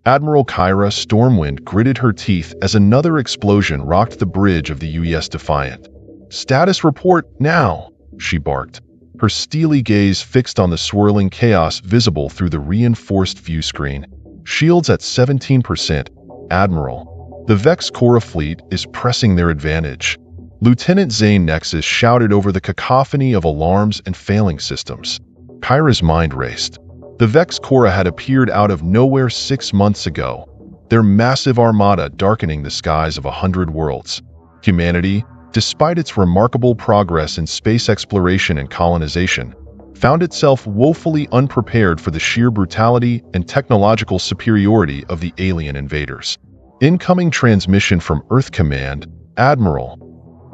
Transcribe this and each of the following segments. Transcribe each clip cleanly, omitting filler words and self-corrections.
Admiral Kyra Stormwind gritted her teeth as another explosion rocked the bridge of the UES Defiant. "Status report now," she barked, her steely gaze fixed on the swirling chaos visible through the reinforced view screen. "Shields at 17%, Admiral. The Vex Cora fleet is pressing their advantage." Lieutenant Zane Nexus shouted over the cacophony of alarms and failing systems. Kyra's mind raced. The Vex Cora had appeared out of nowhere 6 months ago, their massive armada darkening the skies of 100 worlds. Humanity, despite its remarkable progress in space exploration and colonization, found itself woefully unprepared for the sheer brutality and technological superiority of the alien invaders. "Incoming transmission from Earth Command, Admiral."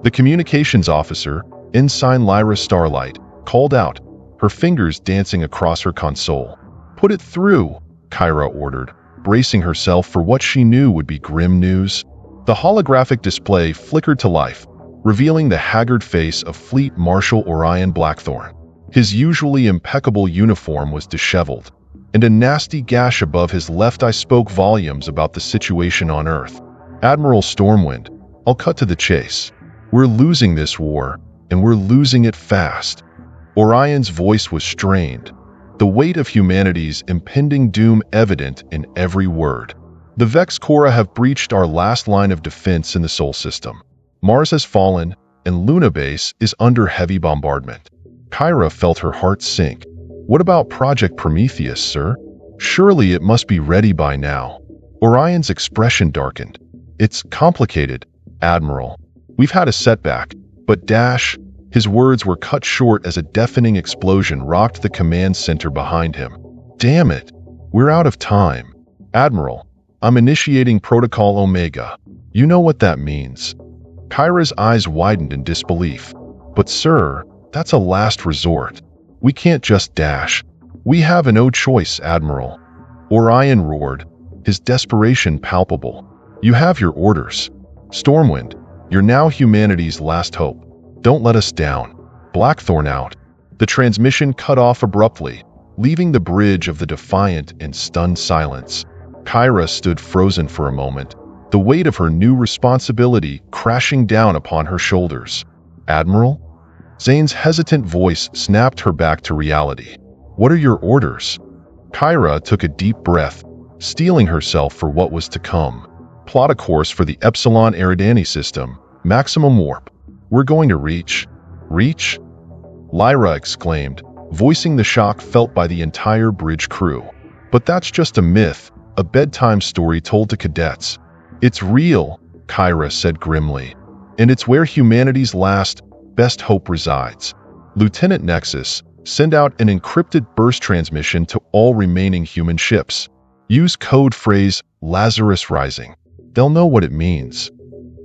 The communications officer, Ensign Lyra Starlight, called out, her fingers dancing across her console. "Put it through," Kyra ordered, bracing herself for what she knew would be grim news. The holographic display flickered to life, revealing the haggard face of Fleet Marshal Orion Blackthorn. His usually impeccable uniform was disheveled, and a nasty gash above his left eye spoke volumes about the situation on Earth. "Admiral Stormwind, I'll cut to the chase. We're losing this war, and we're losing it fast." Orion's voice was strained, the weight of humanity's impending doom evident in every word. "The Vex Cora have breached our last line of defense in the Sol system. Mars has fallen, and Luna Base is under heavy bombardment." Kyra felt her heart sink. "What about Project Prometheus, sir? Surely it must be ready by now." Orion's expression darkened. "It's complicated, Admiral. We've had a setback, but His words were cut short as a deafening explosion rocked the command center behind him. "Damn it! We're out of time. Admiral, I'm initiating Protocol Omega. You know what that means." Kyra's eyes widened in disbelief. "But sir, that's a last resort. We can't just dash. We have no choice, Admiral." Orion roared, his desperation palpable. "You have your orders. Stormwind, you're now humanity's last hope. Don't let us down." Blackthorn out. The transmission cut off abruptly, leaving the bridge of the Defiant in stunned silence. Kyra stood frozen for a moment, the weight of her new responsibility crashing down upon her shoulders. "Admiral?" Zane's hesitant voice snapped her back to reality. "What are your orders?" Kyra took a deep breath, steeling herself for what was to come. "Plot a course for the Epsilon Eridani system, maximum warp. We're going to reach." "Reach?" Lyra exclaimed, voicing the shock felt by the entire bridge crew. "But that's just a myth, a bedtime story told to cadets." "It's real," Kyra said grimly, "and it's where humanity's last, best hope resides." "Lieutenant Nexus, send out an encrypted burst transmission to all remaining human ships. Use code phrase Lazarus Rising. They'll know what it means."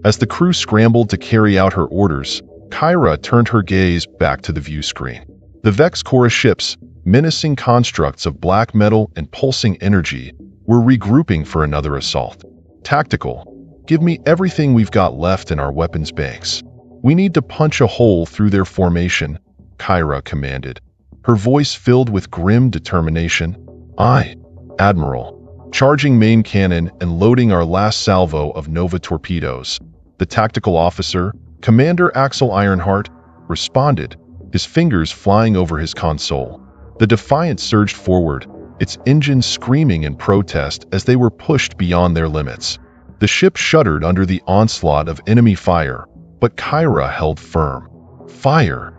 As the crew scrambled to carry out her orders, Kyra turned her gaze back to the view screen. The Vex Cora ships, menacing constructs of black metal and pulsing energy, were regrouping for another assault. "Tactical, give me everything we've got left in our weapons banks. We need to punch a hole through their formation," Kyra commanded, her voice filled with grim determination. "Aye, Admiral." Charging main cannon and loading our last salvo of Nova torpedoes, the tactical officer, Commander Axel Ironheart, responded, his fingers flying over his console. The Defiant surged forward, its engines screaming in protest as they were pushed beyond their limits. The ship shuddered under the onslaught of enemy fire, but Kyra held firm. Fire!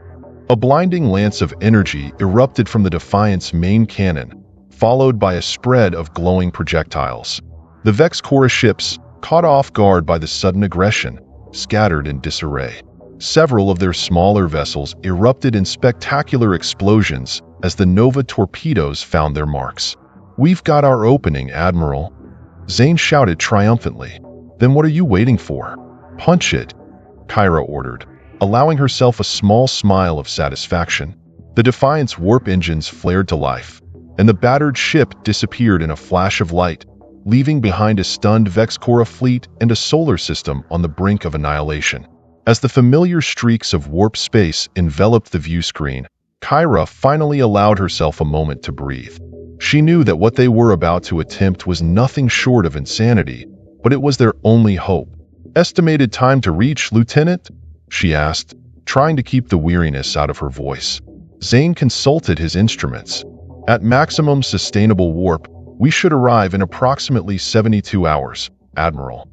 A blinding lance of energy erupted from the Defiant's main cannon, followed by a spread of glowing projectiles. The Vex Cora ships, caught off guard by the sudden aggression, scattered in disarray. Several of their smaller vessels erupted in spectacular explosions as the Nova torpedoes found their marks. "We've got our opening, Admiral," Zane shouted triumphantly. "Then what are you waiting for? Punch it," Kyra ordered, allowing herself a small smile of satisfaction. The Defiant's warp engines flared to life, and the battered ship disappeared in a flash of light, leaving behind a stunned Vex Cora fleet and a solar system on the brink of annihilation. As the familiar streaks of warp space enveloped the view screen, Kyra finally allowed herself a moment to breathe. She knew that what they were about to attempt was nothing short of insanity, but it was their only hope. "Estimated time to reach, Lieutenant?" she asked, trying to keep the weariness out of her voice. Zane consulted his instruments. "At maximum sustainable warp, we should arrive in approximately 72 hours, Admiral."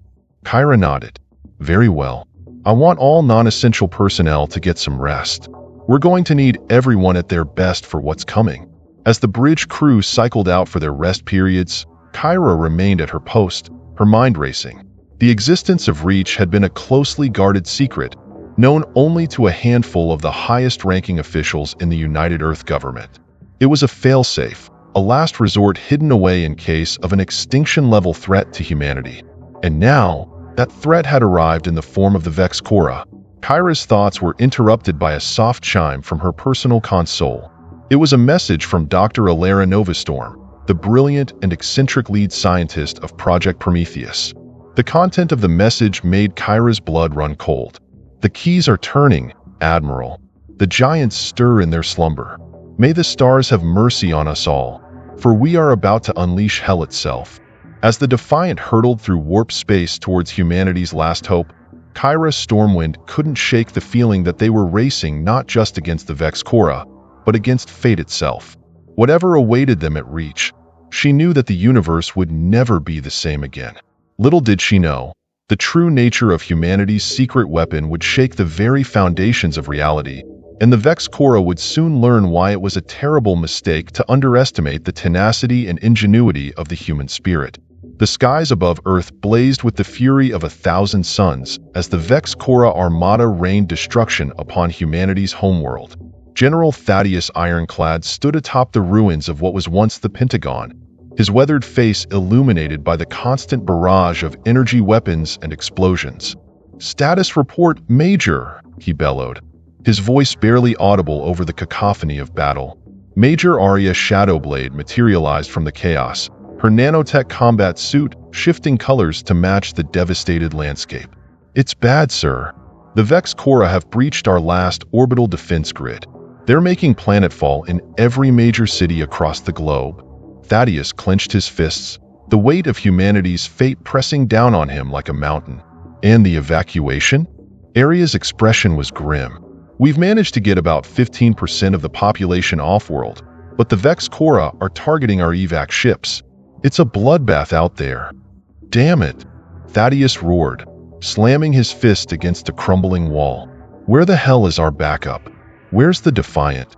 Kyra nodded. "Very well. I want all non-essential personnel to get some rest. We're going to need everyone at their best for what's coming." As the bridge crew cycled out for their rest periods, Kyra remained at her post, her mind racing. The existence of Reach had been a closely guarded secret, known only to a handful of the highest-ranking officials in the United Earth government. It was a failsafe, a last resort hidden away in case of an extinction-level threat to humanity. And now, that threat had arrived in the form of the Vex Cora. Kyra's thoughts were interrupted by a soft chime from her personal console. It was a message from Dr. Alara Novastorm, the brilliant and eccentric lead scientist of Project Prometheus. The content of the message made Kyra's blood run cold. "The keys are turning, Admiral. The giants stir in their slumber. May the stars have mercy on us all, for we are about to unleash hell itself." As the Defiant hurtled through warp space towards humanity's last hope, Kyra Stormwind couldn't shake the feeling that they were racing not just against the Vex Cora, but against fate itself. Whatever awaited them at Reach, she knew that the universe would never be the same again. Little did she know, the true nature of humanity's secret weapon would shake the very foundations of reality, and the Vex Cora would soon learn why it was a terrible mistake to underestimate the tenacity and ingenuity of the human spirit. The skies above Earth blazed with the fury of 1,000 suns as the Vex Cora Armada rained destruction upon humanity's homeworld. General Thaddeus Ironclad stood atop the ruins of what was once the Pentagon, his weathered face illuminated by the constant barrage of energy weapons and explosions. "Status report, Major," he bellowed, his voice barely audible over the cacophony of battle. Major Arya Shadowblade materialized from the chaos, her nanotech combat suit shifting colors to match the devastated landscape. "It's bad, sir. The Vex Cora have breached our last orbital defense grid. They're making planetfall in every major city across the globe." Thaddeus clenched his fists, the weight of humanity's fate pressing down on him like a mountain. "And the evacuation?" Arya's expression was grim. "We've managed to get about 15% of the population off-world, but the Vex Cora are targeting our evac ships. It's a bloodbath out there." "Damn it!" Thaddeus roared, slamming his fist against a crumbling wall. "Where the hell is our backup? Where's the Defiant?"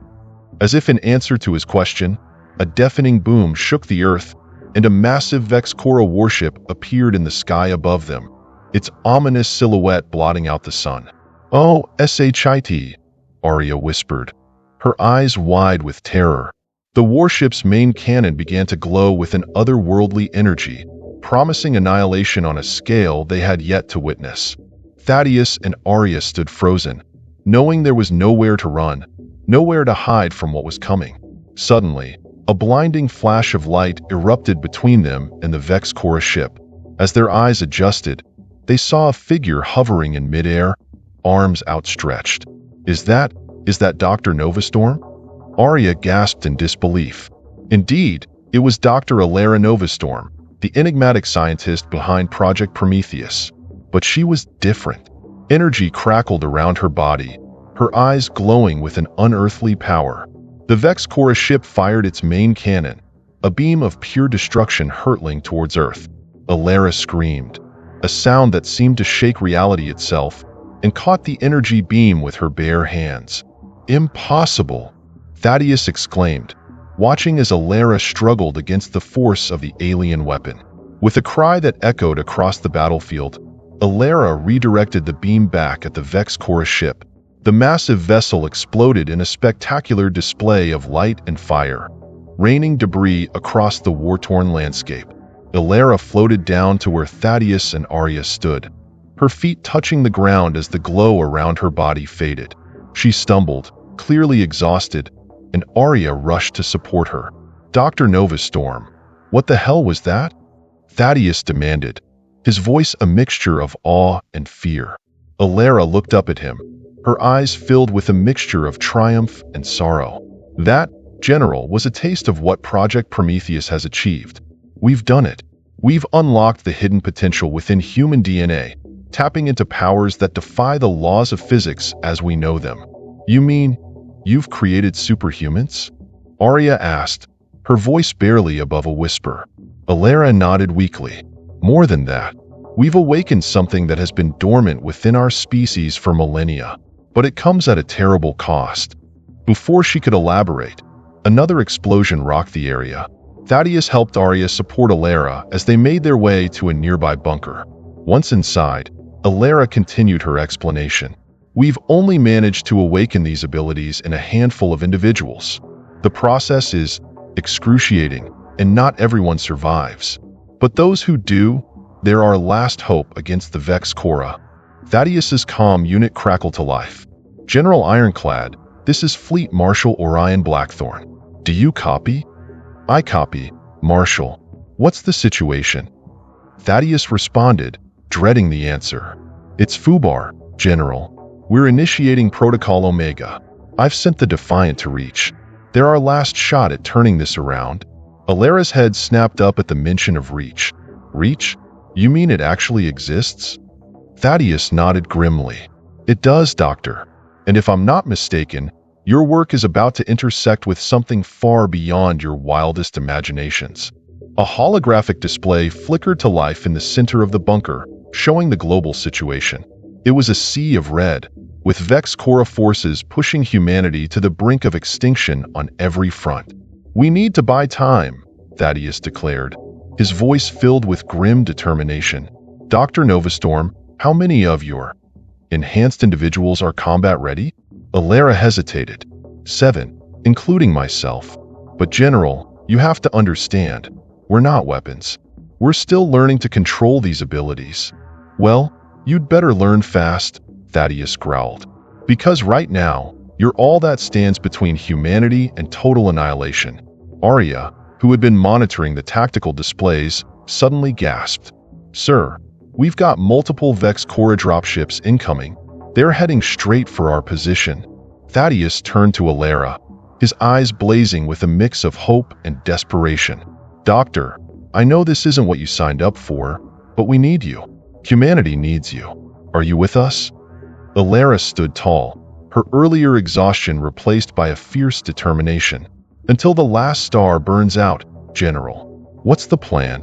As if in answer to his question, a deafening boom shook the earth, and a massive Vex Cora warship appeared in the sky above them, its ominous silhouette blotting out the sun. "Oh, shit," Arya whispered, her eyes wide with terror. The warship's main cannon began to glow with an otherworldly energy, promising annihilation on a scale they had yet to witness. Thaddeus and Arya stood frozen, knowing there was nowhere to run, nowhere to hide from what was coming. Suddenly, a blinding flash of light erupted between them and the Vex Cora ship. As their eyes adjusted, they saw a figure hovering in midair, arms outstretched. Is that Dr. Novastorm?" Arya gasped in disbelief. Indeed, it was Dr. Alara Novastorm, the enigmatic scientist behind Project Prometheus. But she was different. Energy crackled around her body, her eyes glowing with an unearthly power. The Vex Cora ship fired its main cannon, a beam of pure destruction hurtling towards Earth. Alara screamed, a sound that seemed to shake reality itself, and caught the energy beam with her bare hands. "Impossible!" Thaddeus exclaimed, watching as Alara struggled against the force of the alien weapon. With a cry that echoed across the battlefield, Alara redirected the beam back at the Vex Cora ship. The massive vessel exploded in a spectacular display of light and fire, raining debris across the war-torn landscape. Alara floated down to where Thaddeus and Arya stood, her feet touching the ground as the glow around her body faded. She stumbled, clearly exhausted, and Arya rushed to support her. "Dr. Novastorm, what the hell was that?" Thaddeus demanded, his voice a mixture of awe and fear. Alara looked up at him, her eyes filled with a mixture of triumph and sorrow. General, was a taste of what Project Prometheus has achieved. We've done it. We've unlocked the hidden potential within human DNA, tapping into powers that defy the laws of physics as we know them. You mean, you've created superhumans? Arya asked, her voice barely above a whisper. Alara nodded weakly. More than that, we've awakened something that has been dormant within our species for millennia, but it comes at a terrible cost. Before she could elaborate, another explosion rocked the area. Thaddeus helped Arya support Alara as they made their way to a nearby bunker. Once inside, Alara continued her explanation. We've only managed to awaken these abilities in a handful of individuals. The process is excruciating, and not everyone survives. But those who do, they're our last hope against the Vex Cora. Thaddeus's comm unit crackled to life. General Ironclad, this is Fleet Marshal Orion Blackthorn. Do you copy? I copy, Marshal. What's the situation? Thaddeus responded, dreading the answer. It's Fubar, General. We're initiating Protocol Omega. I've sent the Defiant to Reach. They're our last shot at turning this around. Alara's head snapped up at the mention of Reach. Reach? You mean it actually exists? Thaddeus nodded grimly. It does, Doctor. And if I'm not mistaken, your work is about to intersect with something far beyond your wildest imaginations. A holographic display flickered to life in the center of the bunker, showing the global situation. It was a sea of red, with Vex Cora forces pushing humanity to the brink of extinction on every front. We need to buy time, Thaddeus declared, his voice filled with grim determination. Dr. Novastorm, how many of your enhanced individuals are combat ready? Alara hesitated. 7, including myself. But General, you have to understand, we're not weapons. We're still learning to control these abilities. Well, you'd better learn fast, Thaddeus growled. Because right now, you're all that stands between humanity and total annihilation. Arya, who had been monitoring the tactical displays, suddenly gasped. Sir, we've got multiple Vex Cora dropships incoming. They're heading straight for our position. Thaddeus turned to Alara, his eyes blazing with a mix of hope and desperation. Doctor, I know this isn't what you signed up for, but we need you. Humanity needs you. Are you with us? Alara stood tall, her earlier exhaustion replaced by a fierce determination. Until the last star burns out, General. What's the plan?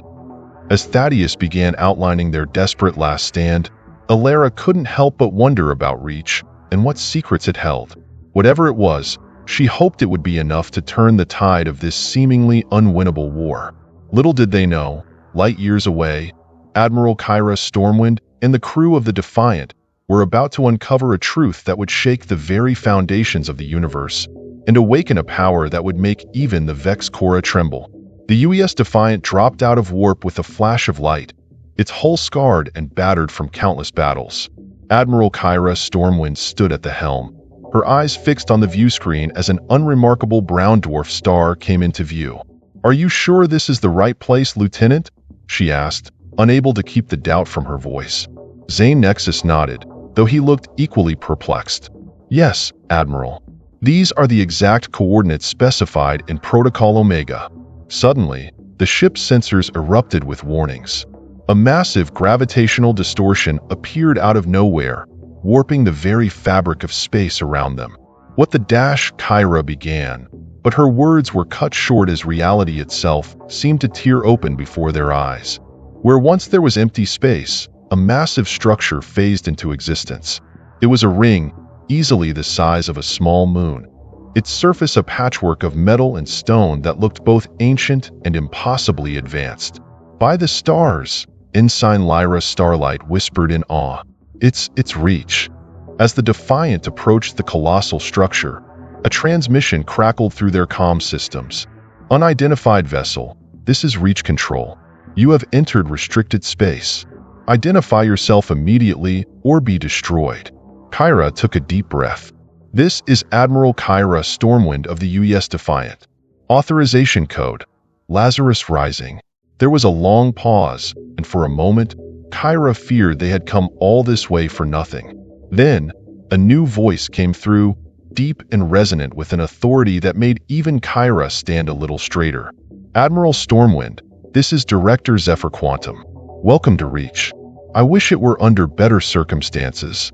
As Thaddeus began outlining their desperate last stand, Alara couldn't help but wonder about Reach and what secrets it held. Whatever it was, she hoped it would be enough to turn the tide of this seemingly unwinnable war. Little did they know, light years away, Admiral Kyra Stormwind and the crew of the Defiant were about to uncover a truth that would shake the very foundations of the universe and awaken a power that would make even the Vex Cora tremble. The UES Defiant dropped out of warp with a flash of light, its hull scarred and battered from countless battles. Admiral Kyra Stormwind stood at the helm, her eyes fixed on the view screen as an unremarkable brown dwarf star came into view. Are you sure this is the right place, Lieutenant? She asked, unable to keep the doubt from her voice. Zane Nexus nodded, though he looked equally perplexed. Yes, Admiral. These are the exact coordinates specified in Protocol Omega. Suddenly, the ship's sensors erupted with warnings. A massive gravitational distortion appeared out of nowhere, warping the very fabric of space around them. What the dash, Kyra began, but her words were cut short as reality itself seemed to tear open before their eyes. Where once there was empty space, a massive structure phased into existence. It was a ring, easily the size of a small moon, its surface a patchwork of metal and stone that looked both ancient and impossibly advanced. By the stars, Ensign Lyra Starlight whispered in awe. It's Reach. As the Defiant approached the colossal structure, a transmission crackled through their comm systems. Unidentified vessel, this is Reach Control. You have entered restricted space. Identify yourself immediately or be destroyed. Kyra took a deep breath. This is Admiral Kyra Stormwind of the UES Defiant. Authorization code, Lazarus Rising. There was a long pause, and for a moment, Kyra feared they had come all this way for nothing. Then, a new voice came through. deep and resonant with an authority that made even Kyra stand a little straighter. "Admiral Stormwind, this is Director Zephyr Quantum. Welcome to Reach. I wish it were under better circumstances."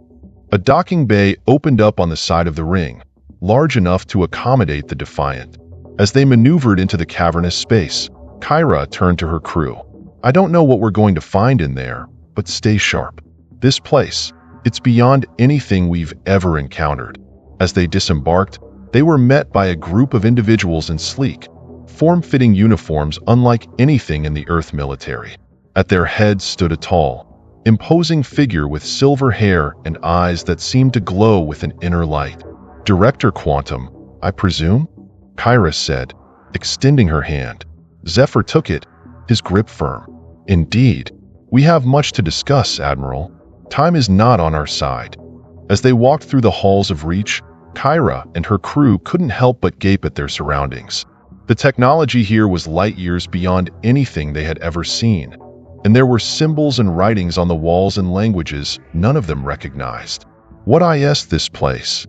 A docking bay opened up on the side of the ring, large enough to accommodate the Defiant. As they maneuvered into the cavernous space, Kyra turned to her crew. "I don't know what we're going to find in there, but stay sharp. This place, it's beyond anything we've ever encountered." As they disembarked, they were met by a group of individuals in sleek, form-fitting uniforms unlike anything in the Earth military. At their heads stood a tall, imposing figure with silver hair and eyes that seemed to glow with an inner light. "Director Quantum, I presume?" Kyra said, extending her hand. Zephyr took it, his grip firm. "Indeed. We have much to discuss, Admiral. Time is not on our side." As they walked through the halls of Reach, Kyra and her crew couldn't help but gape at their surroundings. The technology here was light years beyond anything they had ever seen, and there were symbols and writings on the walls in languages none of them recognized. "What is this place?"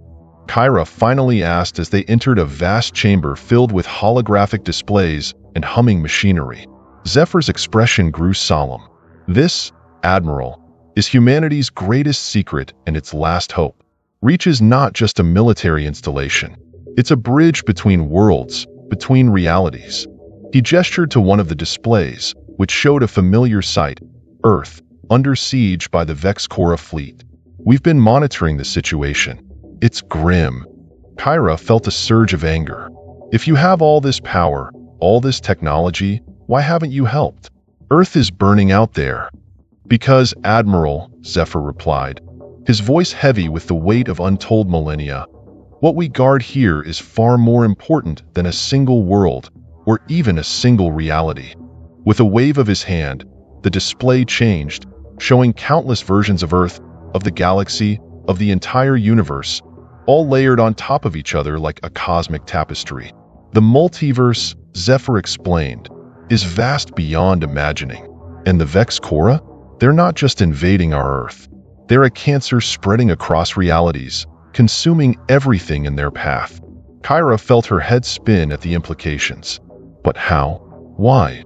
Kyra finally asked as they entered a vast chamber filled with holographic displays and humming machinery. Zephyr's expression grew solemn. "This, Admiral, is humanity's greatest secret and its last hope. Reach is not just a military installation. It's a bridge between worlds, between realities." He gestured to one of the displays, which showed a familiar sight: Earth, under siege by the Vex-Cora fleet. "We've been monitoring the situation. It's grim." Kyra felt a surge of anger. "If you have all this power, all this technology, why haven't you helped? Earth is burning out there." "Because, Admiral," Zephyr replied, his voice heavy with the weight of untold millennia, "what we guard here is far more important than a single world, or even a single reality." With a wave of his hand, the display changed, showing countless versions of Earth, of the galaxy, of the entire universe, all layered on top of each other like a cosmic tapestry. "The multiverse," Zephyr explained, "is vast beyond imagining. And the Vex-Cora? They're not just invading our Earth. They're a cancer spreading across realities, consuming everything in their path." Kyra felt her head spin at the implications. "But how? Why?"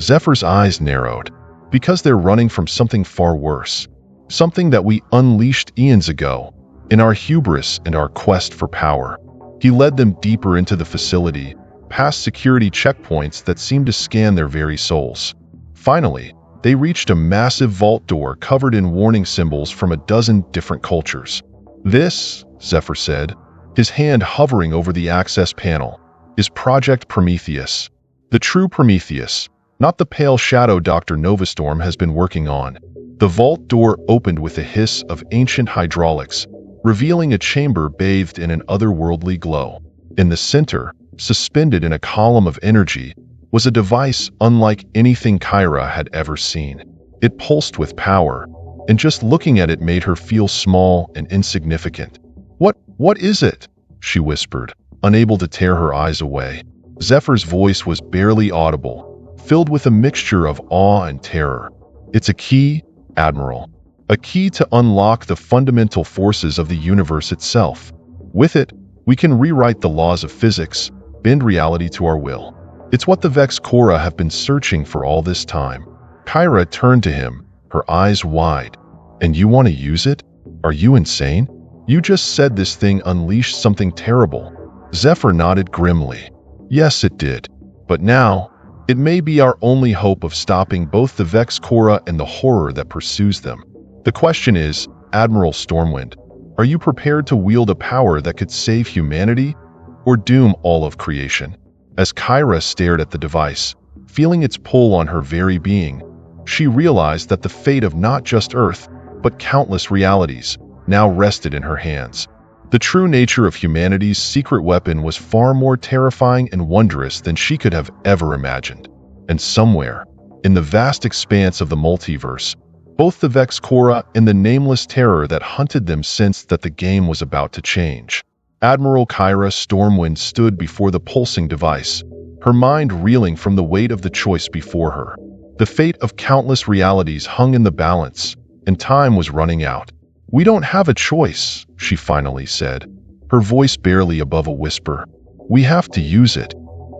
Zephyr's eyes narrowed. "Because they're running from something far worse. Something that we unleashed eons ago, in our hubris and our quest for power." He led them deeper into the facility, past security checkpoints that seemed to scan their very souls. Finally, they reached a massive vault door covered in warning symbols from a dozen different cultures. "This," Zephyr said, his hand hovering over the access panel, "is Project Prometheus. The true Prometheus, not the pale shadow Dr. Novastorm has been working on." The vault door opened with a hiss of ancient hydraulics, revealing a chamber bathed in an otherworldly glow. In the center, suspended in a column of energy, was a device unlike anything Kyra had ever seen. It pulsed with power, and just looking at it made her feel small and insignificant. What is it?" she whispered, unable to tear her eyes away. Zephyr's voice was barely audible, filled with a mixture of awe and terror. "It's a key, Admiral. A key to unlock the fundamental forces of the universe itself. With it, we can rewrite the laws of physics, bend reality to our will. It's what the Vex-Cora have been searching for all this time." Kyra turned to him, her eyes wide. "And you want to use it? Are you insane? You just said this thing unleashed something terrible." Zephyr nodded grimly. "Yes, it did. But now, it may be our only hope of stopping both the Vex-Cora and the horror that pursues them. The question is, Admiral Stormwind, are you prepared to wield a power that could save humanity, or doom all of creation?" As Kyra stared at the device, feeling its pull on her very being, she realized that the fate of not just Earth, but countless realities, now rested in her hands. The true nature of humanity's secret weapon was far more terrifying and wondrous than she could have ever imagined. And somewhere, in the vast expanse of the multiverse, both the Vex-Cora and the nameless terror that hunted them sensed that the game was about to change. Admiral Kyra Stormwind stood before the pulsing device, her mind reeling from the weight of the choice before her. The fate of countless realities hung in the balance, and time was running out. "We don't have a choice," she finally said. her voice barely above a whisper. "We have to use it."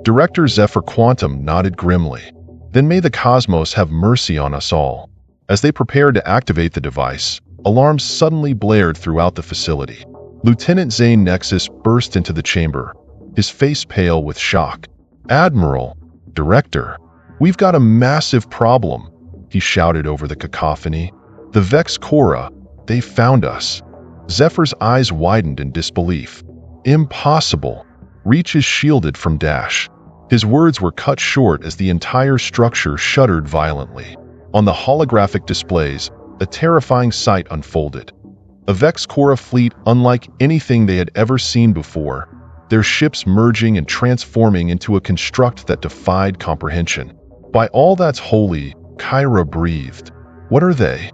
Director Zephyr Quantum nodded grimly. "Then may the cosmos have mercy on us all." As they prepared to activate the device, alarms suddenly blared throughout the facility. Lieutenant Zane Nexus burst into the chamber, his face pale with shock. "Admiral, Director, we've got a massive problem," he shouted over the cacophony. "The Vex Cora, they found us." Zephyr's eyes widened in disbelief. "Impossible. Reach is shielded from Dash." His words were cut short as the entire structure shuddered violently. On the holographic displays, a terrifying sight unfolded. A Vex Cora fleet unlike anything they had ever seen before, their ships merging and transforming into a construct that defied comprehension. "By all that's holy," Kyra breathed. "What are they?"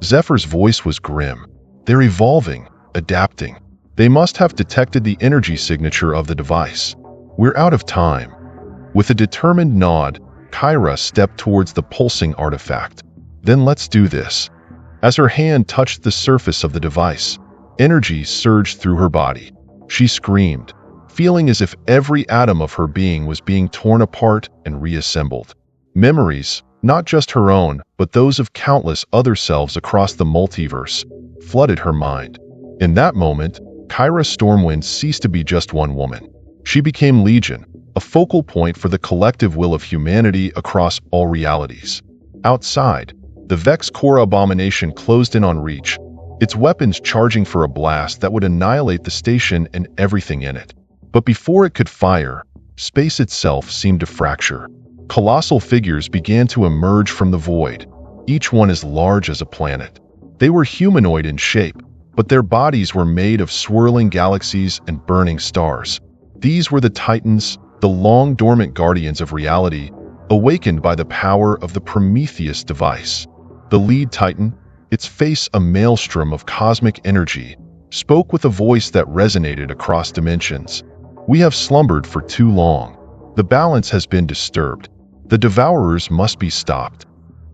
Zephyr's voice was grim. "They're evolving, adapting. They must have detected the energy signature of the device. We're out of time." With a determined nod, Kyra stepped towards the pulsing artifact. "Then let's do this." As her hand touched the surface of the device, energy surged through her body. She screamed, feeling as if every atom of her being was being torn apart and reassembled. Memories, not just her own, but those of countless other selves across the multiverse, flooded her mind. In that moment, Kyra Stormwind ceased to be just one woman. She became Legion, a focal point for the collective will of humanity across all realities. Outside, the Vex Cora abomination closed in on Reach, its weapons charging for a blast that would annihilate the station and everything in it. But before it could fire, space itself seemed to fracture. Colossal figures began to emerge from the void, each one as large as a planet. They were humanoid in shape, but their bodies were made of swirling galaxies and burning stars. These were the Titans, the long-dormant guardians of reality, awakened by the power of the Prometheus device. The lead Titan, its face a maelstrom of cosmic energy, spoke with a voice that resonated across dimensions. "We have slumbered for too long. The balance has been disturbed. The Devourers must be stopped."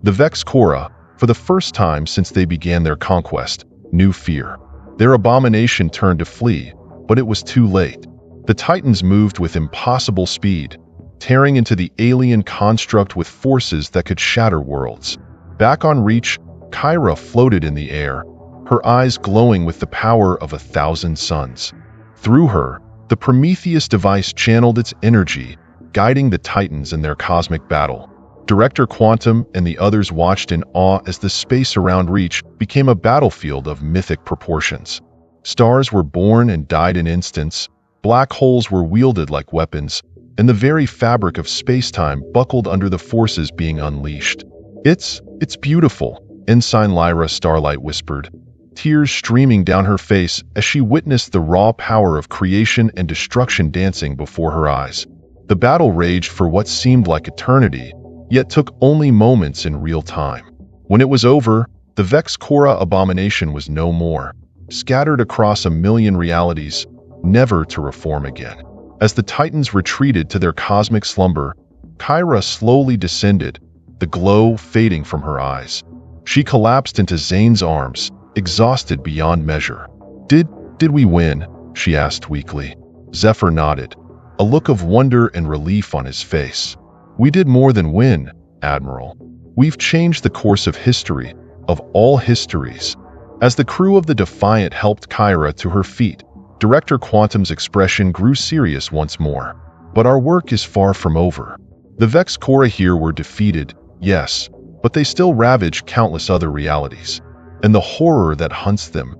The Vex Cora, for the first time since they began their conquest, knew fear. Their abomination turned to flee, but it was too late. The Titans moved with impossible speed, tearing into the alien construct with forces that could shatter worlds. Back on Reach, Kyra floated in the air, her eyes glowing with the power of 1,000 suns. Through her, the Prometheus device channeled its energy, guiding the Titans in their cosmic battle. Director Quantum and the others watched in awe as the space around Reach became a battlefield of mythic proportions. Stars were born and died in instants, black holes were wielded like weapons, and the very fabric of space-time buckled under the forces being unleashed. It's beautiful," Ensign Lyra Starlight whispered, tears streaming down her face as she witnessed the raw power of creation and destruction dancing before her eyes. The battle raged for what seemed like eternity, yet took only moments in real time. When it was over, the Vex Cora abomination was no more, scattered across 1,000,000 realities, never to reform again. As the Titans retreated to their cosmic slumber, Kyra slowly descended, the glow fading from her eyes. She collapsed into Zane's arms, exhausted beyond measure. Did we win?" she asked weakly. Zephyr nodded, a look of wonder and relief on his face. "We did more than win, Admiral. We've changed the course of history, of all histories." As the crew of the Defiant helped Kyra to her feet, Director Quantum's expression grew serious once more. "But our work is far from over. The Vex Cora here were defeated, yes, but they still ravage countless other realities. And the horror that hunts them,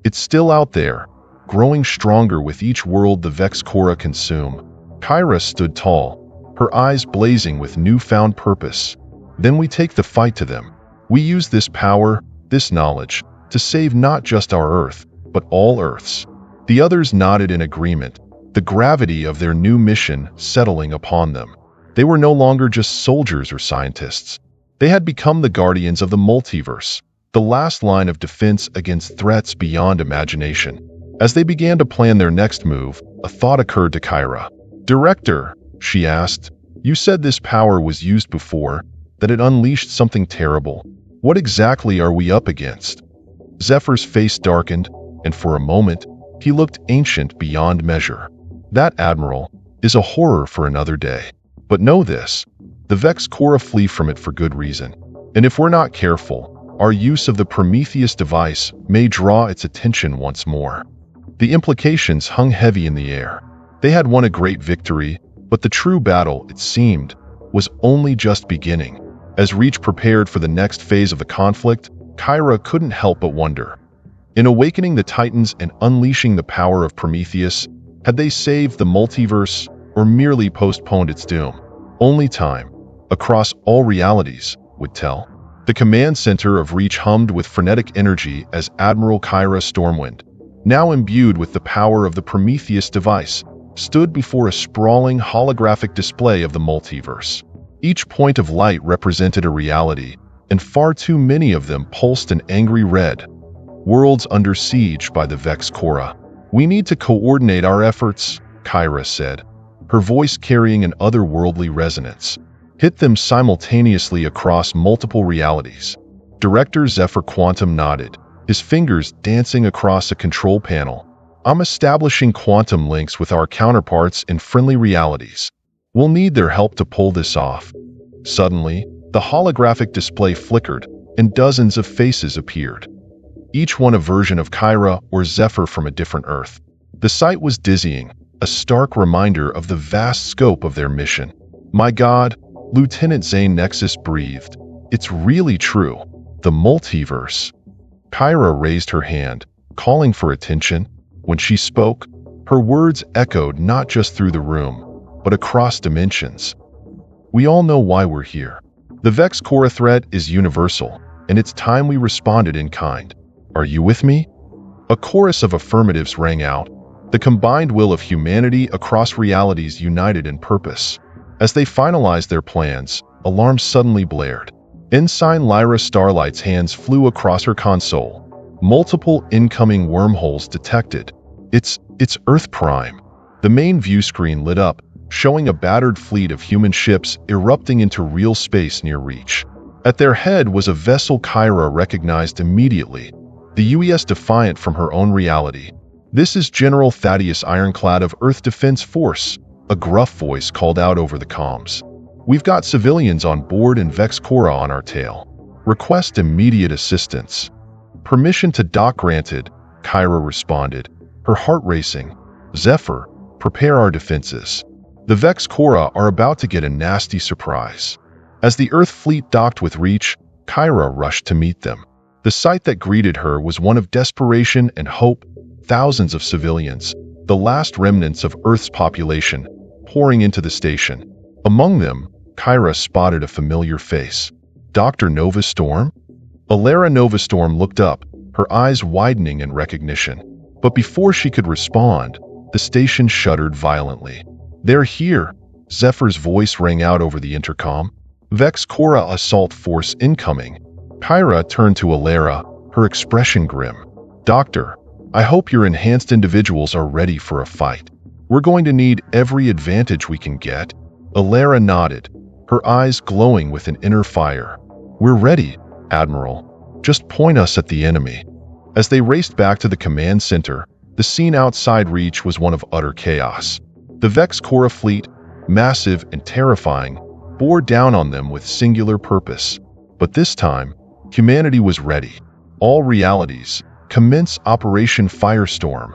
it's still out there, growing stronger with each world the Vex Cora consume." Kyra stood tall, her eyes blazing with newfound purpose. "Then we take the fight to them. We use this power, this knowledge, to save not just our Earth, but all Earths." The others nodded in agreement, the gravity of their new mission settling upon them. They were no longer just soldiers or scientists. They had become the guardians of the multiverse, the last line of defense against threats beyond imagination. As they began to plan their next move, a thought occurred to Kyra. "Director," she asked, "you said this power was used before, that it unleashed something terrible. What exactly are we up against?" Zephyr's face darkened, and for a moment, He looked ancient beyond measure. That admiral is a horror for another day. But know this, the Vex Cora flee from it for good reason. And if we're not careful, our use of the Prometheus device may draw its attention once more. The implications hung heavy in the air. They had won a great victory, but the true battle, it seemed, was only just beginning. As Reach prepared for the next phase of the conflict, Kyra couldn't help but wonder. In awakening the Titans and unleashing the power of Prometheus, had they saved the multiverse or merely postponed its doom? Only time, across all realities, would tell. The command center of Reach hummed with frenetic energy as Admiral Kyra Stormwind, now imbued with the power of the Prometheus device, stood before a sprawling holographic display of the multiverse. Each point of light represented a reality, and far too many of them pulsed an angry red. Worlds under siege by the Vex Cora. We need to coordinate our efforts, Kyra said, her voice carrying an otherworldly resonance. Hit them simultaneously across multiple realities. Director Zephyr Quantum nodded, his fingers dancing across a control panel. I'm establishing quantum links with our counterparts in friendly realities. We'll need their help to pull this off. Suddenly, the holographic display flickered, and dozens of faces appeared. Each one a version of Kyra or Zephyr from a different Earth. The sight was dizzying, a stark reminder of the vast scope of their mission. My God, Lieutenant Zane Nexus breathed. It's really true. The multiverse. Kyra raised her hand, calling for attention. When she spoke, her words echoed not just through the room, but across dimensions. We all know why we're here. The Vex Cora threat is universal, and it's time we responded in kind. Are you with me? A chorus of affirmatives rang out, the combined will of humanity across realities united in purpose. As they finalized their plans, alarms suddenly blared. Ensign Lyra Starlight's hands flew across her console. Multiple incoming wormholes detected. It's Earth Prime. The main view screen lit up, showing a battered fleet of human ships erupting into real space near Reach. At their head was a vessel Kyra recognized immediately, the UES Defiant from her own reality. This is General Thaddeus Ironclad of Earth Defense Force, a gruff voice called out over the comms. We've got civilians on board and Vex Cora on our tail. Request immediate assistance. Permission to dock granted, Kyra responded, her heart racing. Zephyr, prepare our defenses. The Vex Cora are about to get a nasty surprise. As the Earth fleet docked with Reach, Kyra rushed to meet them. The sight that greeted her was one of desperation and hope. Thousands of civilians, the last remnants of Earth's population, pouring into the station. Among them, Kyra spotted a familiar face. Dr. Nova Storm? Alara Nova Storm looked up, her eyes widening in recognition. But before she could respond, the station shuddered violently. They're here, Zephyr's voice rang out over the intercom. Vex Cora assault force incoming. Kyra turned to Alara, her expression grim. Doctor, I hope your enhanced individuals are ready for a fight. We're going to need every advantage we can get. Alara nodded, her eyes glowing with an inner fire. We're ready, Admiral. Just point us at the enemy. As they raced back to the command center, the scene outside Reach was one of utter chaos. The Vex Cora fleet, massive and terrifying, bore down on them with singular purpose. But this time, humanity was ready. All realities, commence Operation Firestorm.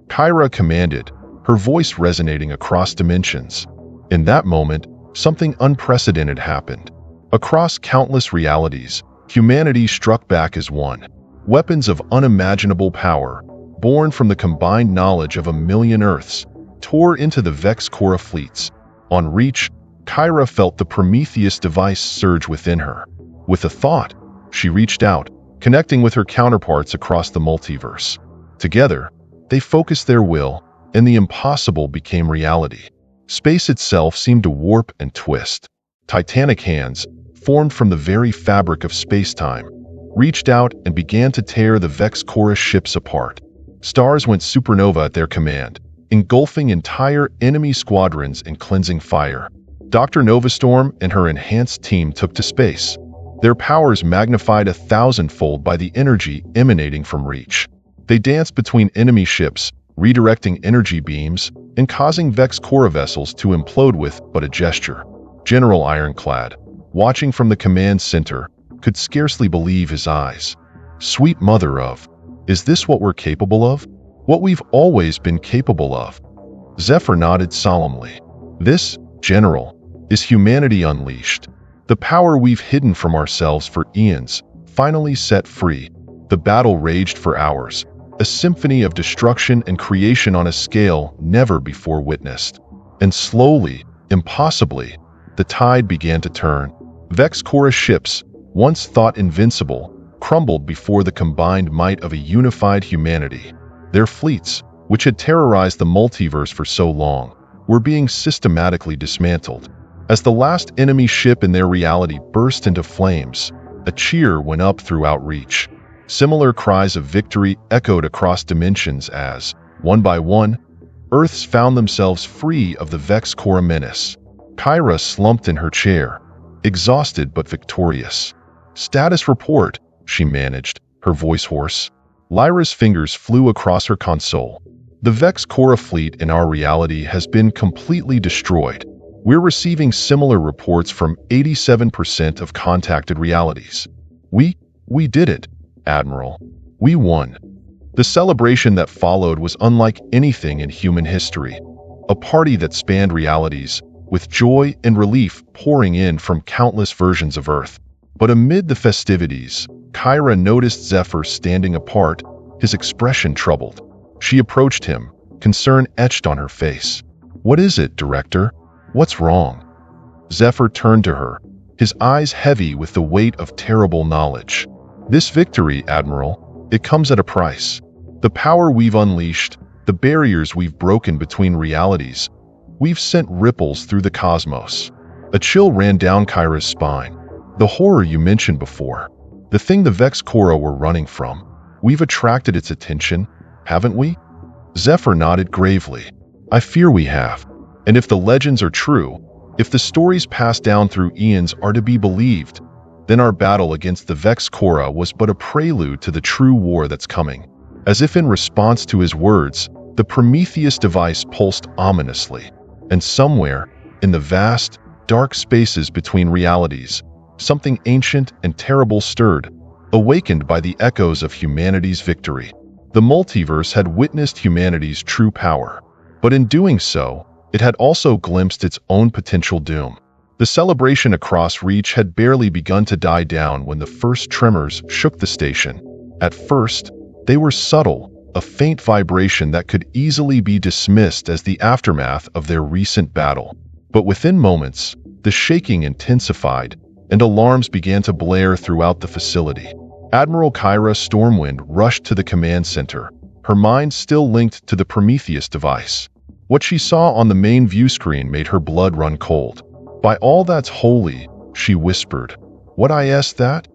Kyra commanded, her voice resonating across dimensions. In that moment, something unprecedented happened. Across countless realities, humanity struck back as one. Weapons of unimaginable power, born from the combined knowledge of a million Earths, tore into the Vex Cora fleets. On Reach, Kyra felt the Prometheus device surge within her. With a thought, she reached out, connecting with her counterparts across the multiverse. Together, they focused their will, and the impossible became reality. Space itself seemed to warp and twist. Titanic hands, formed from the very fabric of space-time, reached out and began to tear the Vex Cora ships apart. Stars went supernova at their command, engulfing entire enemy squadrons in cleansing fire. Dr. Novastorm and her enhanced team took to space, their powers magnified 1,000-fold by the energy emanating from Reach. They danced between enemy ships, redirecting energy beams and causing Vex Cora vessels to implode with but a gesture. General Ironclad, watching from the command center, could scarcely believe his eyes. Sweet mother of, is this what we're capable of? What we've always been capable of? Zephyr nodded solemnly. This, General, is humanity unleashed. The power we've hidden from ourselves for eons, finally set free. The battle raged for hours, a symphony of destruction and creation on a scale never before witnessed. And slowly, impossibly, the tide began to turn. Vex Cora ships, once thought invincible, crumbled before the combined might of a unified humanity. Their fleets, which had terrorized the multiverse for so long, were being systematically dismantled. As the last enemy ship in their reality burst into flames, a cheer went up throughout Reach. Similar cries of victory echoed across dimensions as, one by one, Earths found themselves free of the Vex Cora menace. Kyra slumped in her chair, exhausted but victorious. Status report, she managed, her voice hoarse. Lyra's fingers flew across her console. The Vex Cora fleet in our reality has been completely destroyed. We're receiving similar reports from 87% of contacted realities. We did it, Admiral. We won. The celebration that followed was unlike anything in human history. A party that spanned realities, with joy and relief pouring in from countless versions of Earth. But amid the festivities, Kyra noticed Zephyr standing apart, his expression troubled. She approached him, concern etched on her face. What is it, Director? What's wrong? Zephyr turned to her, his eyes heavy with the weight of terrible knowledge. This victory, Admiral, it comes at a price. The power we've unleashed, the barriers we've broken between realities, we've sent ripples through the cosmos. A chill ran down Kyra's spine. The horror you mentioned before, the thing the Vex Cora were running from, we've attracted its attention, haven't we? Zephyr nodded gravely. I fear we have. And if the legends are true, if the stories passed down through eons are to be believed, then our battle against the Vex Cora was but a prelude to the true war that's coming. As if in response to his words, the Prometheus device pulsed ominously, and somewhere, in the vast, dark spaces between realities, something ancient and terrible stirred, awakened by the echoes of humanity's victory. The multiverse had witnessed humanity's true power, but in doing so, it had also glimpsed its own potential doom. The celebration across Reach had barely begun to die down when the first tremors shook the station. At first, they were subtle, a faint vibration that could easily be dismissed as the aftermath of their recent battle. But within moments, the shaking intensified, and alarms began to blare throughout the facility. Admiral Kyra Stormwind rushed to the command center, her mind still linked to the Prometheus device. What she saw on the main view screen made her blood run cold. By all that's holy, she whispered. What I asked that?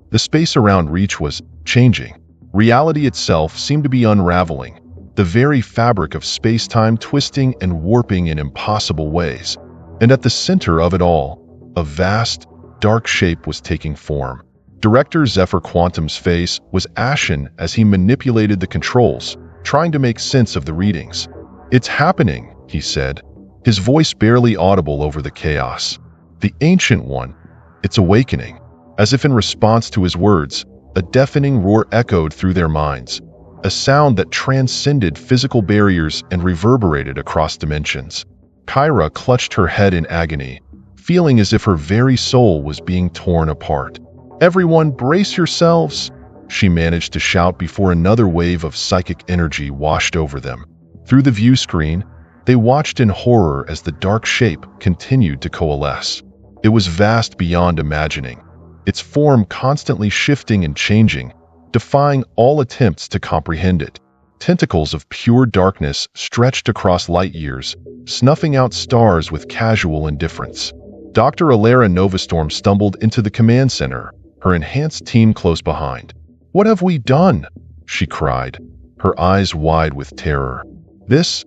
The space around Reach was changing. Reality itself seemed to be unraveling, the very fabric of space-time twisting and warping in impossible ways. And at the center of it all, a vast, dark shape was taking form. Director Zephyr Quantum's face was ashen as he manipulated the controls, trying to make sense of the readings. It's happening, he said, his voice barely audible over the chaos. The Ancient One, it's awakening. As if in response to his words, a deafening roar echoed through their minds, a sound that transcended physical barriers and reverberated across dimensions. Kyra clutched her head in agony, feeling as if her very soul was being torn apart. Everyone brace yourselves, she managed to shout before another wave of psychic energy washed over them. Through the view screen, they watched in horror as the dark shape continued to coalesce. It was vast beyond imagining, its form constantly shifting and changing, defying all attempts to comprehend it. Tentacles of pure darkness stretched across light years, snuffing out stars with casual indifference. Dr. Alara Novastorm stumbled into the command center, her enhanced team close behind. What have we done? She cried, her eyes wide with terror. This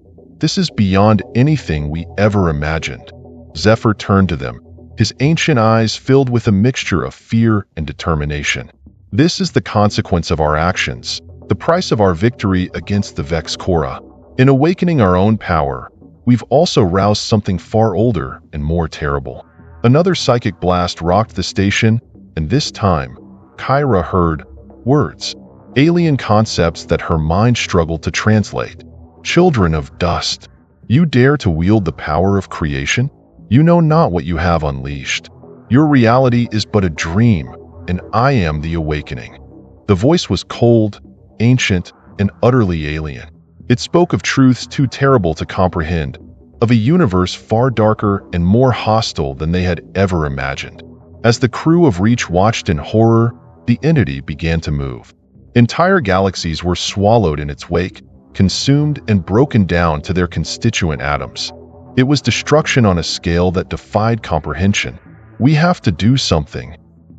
is beyond anything we ever imagined. Zephyr turned to them, his ancient eyes filled with a mixture of fear and determination. This is the consequence of our actions, the price of our victory against the Vex Cora. In awakening our own power, we've also roused something far older and more terrible. Another psychic blast rocked the station, and this time, Kyra heard words, alien concepts that her mind struggled to translate. Children of dust, you dare to wield the power of creation? You know not what you have unleashed. Your reality is but a dream, and I am the awakening. The voice was cold, ancient, and utterly alien. It spoke of truths too terrible to comprehend, of a universe far darker and more hostile than they had ever imagined. As the crew of Reach watched in horror, the entity began to move. Entire galaxies were swallowed in its wake, consumed and broken down to their constituent atoms. It was destruction on a scale that defied comprehension. We have to do something,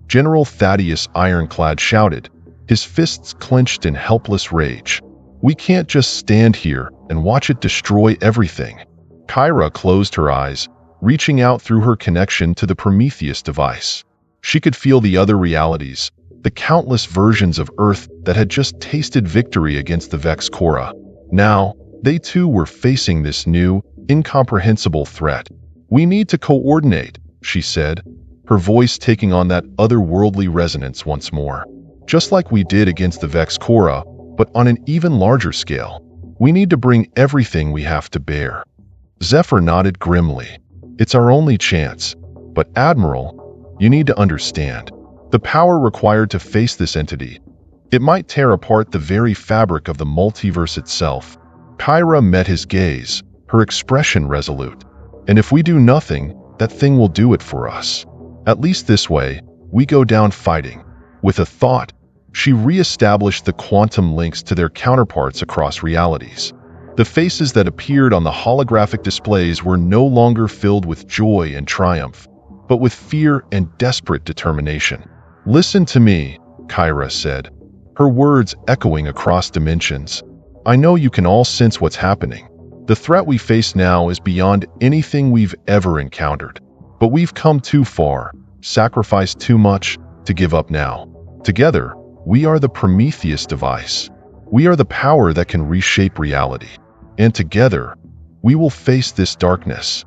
General Thaddeus Ironclad shouted, his fists clenched in helpless rage. We can't just stand here and watch it destroy everything. Kyra closed her eyes, reaching out through her connection to the Prometheus device. She could feel the other realities, the countless versions of Earth that had just tasted victory against the Vex Cora. Now, they too were facing this new, incomprehensible threat. We need to coordinate, she said, her voice taking on that otherworldly resonance once more. Just like we did against the Vex Cora, but on an even larger scale. We need to bring everything we have to bear. Zephyr nodded grimly. It's our only chance. But Admiral, you need to understand. The power required to face this entity. It might tear apart the very fabric of the multiverse itself. Kyra met his gaze, her expression resolute. And if we do nothing, that thing will do it for us. At least this way, we go down fighting. With a thought, she re-established the quantum links to their counterparts across realities. The faces that appeared on the holographic displays were no longer filled with joy and triumph, but with fear and desperate determination. Listen to me, Kyra said, her words echoing across dimensions. I know you can all sense what's happening. The threat we face now is beyond anything we've ever encountered. But we've come too far, sacrificed too much, to give up now. Together, we are the Prometheus device. We are the power that can reshape reality. And together, we will face this darkness.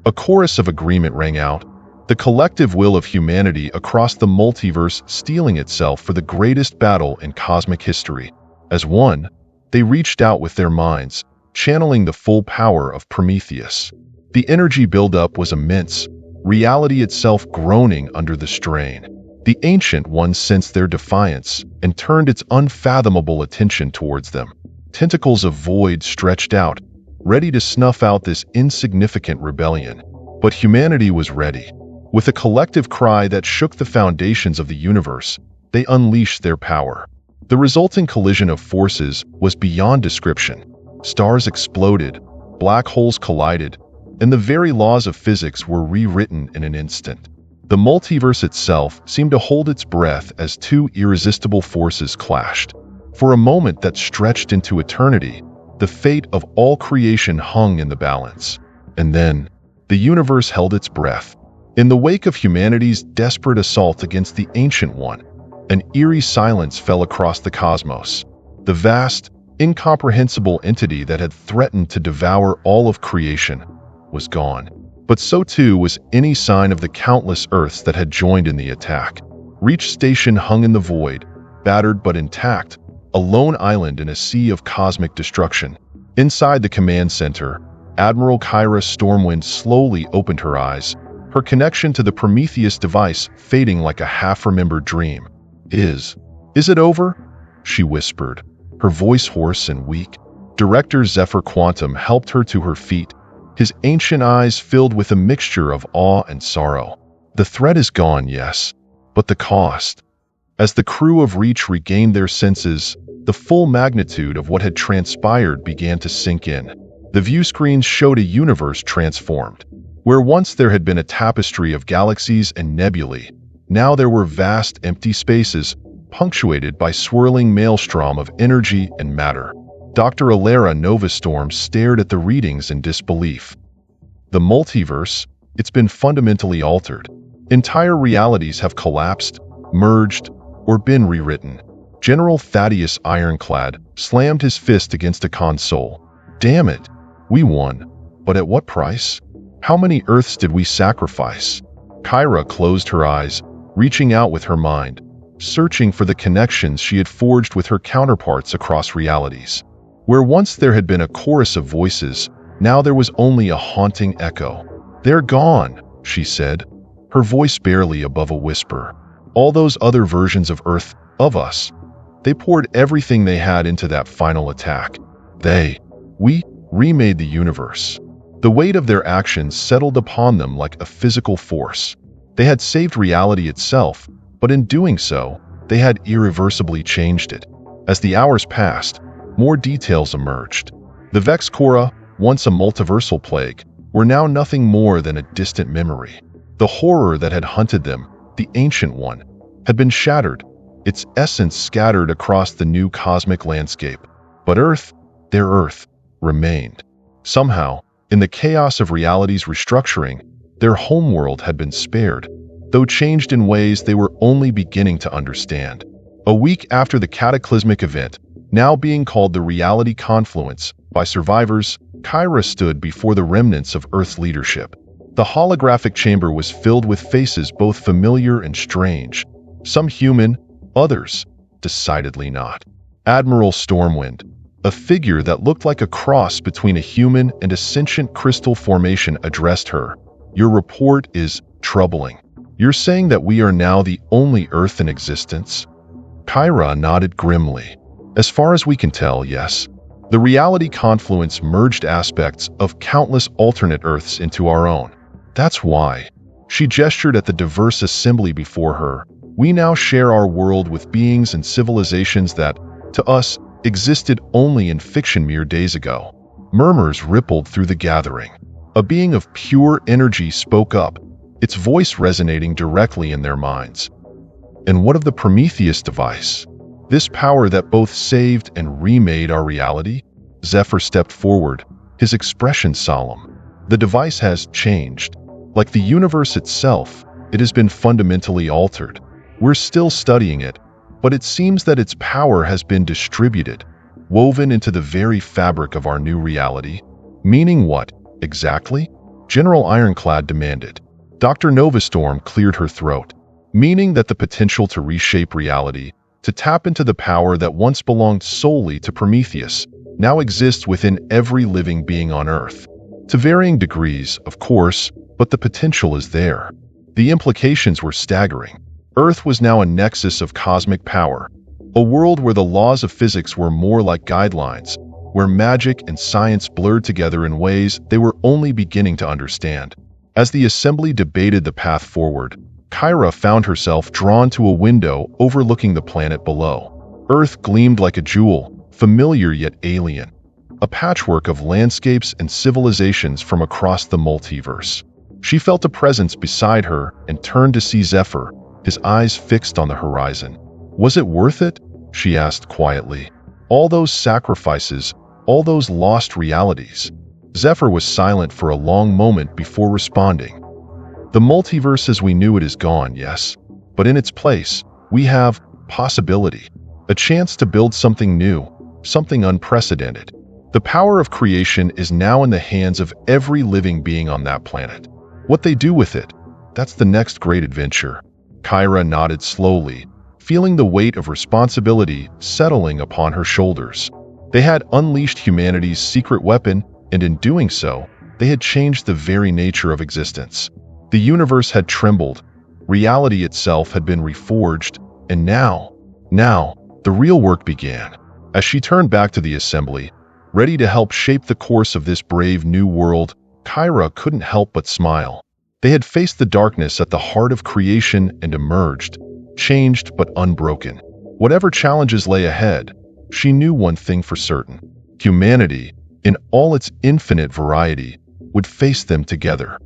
A chorus of agreement rang out, the collective will of humanity across the multiverse steeling itself for the greatest battle in cosmic history. As one, they reached out with their minds, channeling the full power of Prometheus. The energy buildup was immense, reality itself groaning under the strain. The Ancient One sensed their defiance and turned its unfathomable attention towards them. Tentacles of void stretched out, ready to snuff out this insignificant rebellion. But humanity was ready. With a collective cry that shook the foundations of the universe, they unleashed their power. The resulting collision of forces was beyond description. Stars exploded, black holes collided, and the very laws of physics were rewritten in an instant. The multiverse itself seemed to hold its breath as two irresistible forces clashed. For a moment that stretched into eternity, the fate of all creation hung in the balance. And then, the universe held its breath. In the wake of humanity's desperate assault against the Ancient One, an eerie silence fell across the cosmos. The vast, incomprehensible entity that had threatened to devour all of creation was gone. But so too was any sign of the countless Earths that had joined in the attack. Reach Station hung in the void, battered but intact, a lone island in a sea of cosmic destruction. Inside the command center, Admiral Kyra Stormwind slowly opened her eyes, her connection to the Prometheus device fading like a half-remembered dream. Is it over? She whispered, her voice hoarse and weak. Director Zephyr Quantum helped her to her feet, his ancient eyes filled with a mixture of awe and sorrow. The threat is gone, yes, but the cost. As the crew of Reach regained their senses, the full magnitude of what had transpired began to sink in. The view screens showed a universe transformed. Where once there had been a tapestry of galaxies and nebulae, now there were vast empty spaces, punctuated by swirling maelstrom of energy and matter. Dr. Alara Novastorm stared at the readings in disbelief. The multiverse, it's been fundamentally altered. Entire realities have collapsed, merged, or been rewritten. General Thaddeus Ironclad slammed his fist against a console. Damn it, we won. But at what price? How many Earths did we sacrifice? Kyra closed her eyes, reaching out with her mind, searching for the connections she had forged with her counterparts across realities. Where once there had been a chorus of voices, now there was only a haunting echo. They're gone, she said, her voice barely above a whisper. All those other versions of Earth, of us, they poured everything they had into that final attack. We remade the universe. The weight of their actions settled upon them like a physical force. They had saved reality itself, but in doing so, they had irreversibly changed it. As the hours passed, more details emerged. The Vex Cora, once a multiversal plague, were now nothing more than a distant memory. The horror that had hunted them, the ancient one, had been shattered, its essence scattered across the new cosmic landscape. But Earth, their Earth, remained. Somehow, in the chaos of reality's restructuring, their homeworld had been spared, though changed in ways they were only beginning to understand. A week after the cataclysmic event, now being called the Reality Confluence by survivors, Kyra stood before the remnants of Earth's leadership. The holographic chamber was filled with faces both familiar and strange, some human, others decidedly not. Admiral Stormwind, a figure that looked like a cross between a human and a sentient crystal formation, addressed her. Your report is troubling. You're saying that we are now the only Earth in existence? Kyra nodded grimly. As far as we can tell, yes. The Reality Confluence merged aspects of countless alternate Earths into our own. That's why. She gestured at the diverse assembly before her. We now share our world with beings and civilizations that, to us, existed only in fiction mere days ago. Murmurs rippled through the gathering. A being of pure energy spoke up, its voice resonating directly in their minds. And what of the Prometheus device? This power that both saved and remade our reality? Zephyr stepped forward, his expression solemn. The device has changed. Like the universe itself, it has been fundamentally altered. We're still studying it, but it seems that its power has been distributed, woven into the very fabric of our new reality. Meaning what, exactly? General Ironclad demanded. Dr. Novastorm cleared her throat. Meaning that the potential to reshape reality, to tap into the power that once belonged solely to Prometheus, now exists within every living being on Earth. To varying degrees, of course, but the potential is there. The implications were staggering. Earth was now a nexus of cosmic power, a world where the laws of physics were more like guidelines, where magic and science blurred together in ways they were only beginning to understand. As the assembly debated the path forward, Kyra found herself drawn to a window overlooking the planet below. Earth gleamed like a jewel, familiar yet alien, a patchwork of landscapes and civilizations from across the multiverse. She felt a presence beside her and turned to see Zephyr, his eyes fixed on the horizon. Was it worth it? She asked quietly. All those sacrifices, all those lost realities. Zephyr was silent for a long moment before responding. The multiverse as we knew it is gone, yes. But in its place, we have possibility. A chance to build something new, something unprecedented. The power of creation is now in the hands of every living being on that planet. What they do with it, that's the next great adventure. Kyra nodded slowly, feeling the weight of responsibility settling upon her shoulders. They had unleashed humanity's secret weapon, and in doing so, they had changed the very nature of existence. The universe had trembled, reality itself had been reforged, and now, the real work began. As she turned back to the assembly, ready to help shape the course of this brave new world, Kyra couldn't help but smile. They had faced the darkness at the heart of creation and emerged, changed but unbroken. Whatever challenges lay ahead, she knew one thing for certain. Humanity, in all its infinite variety, would face them together.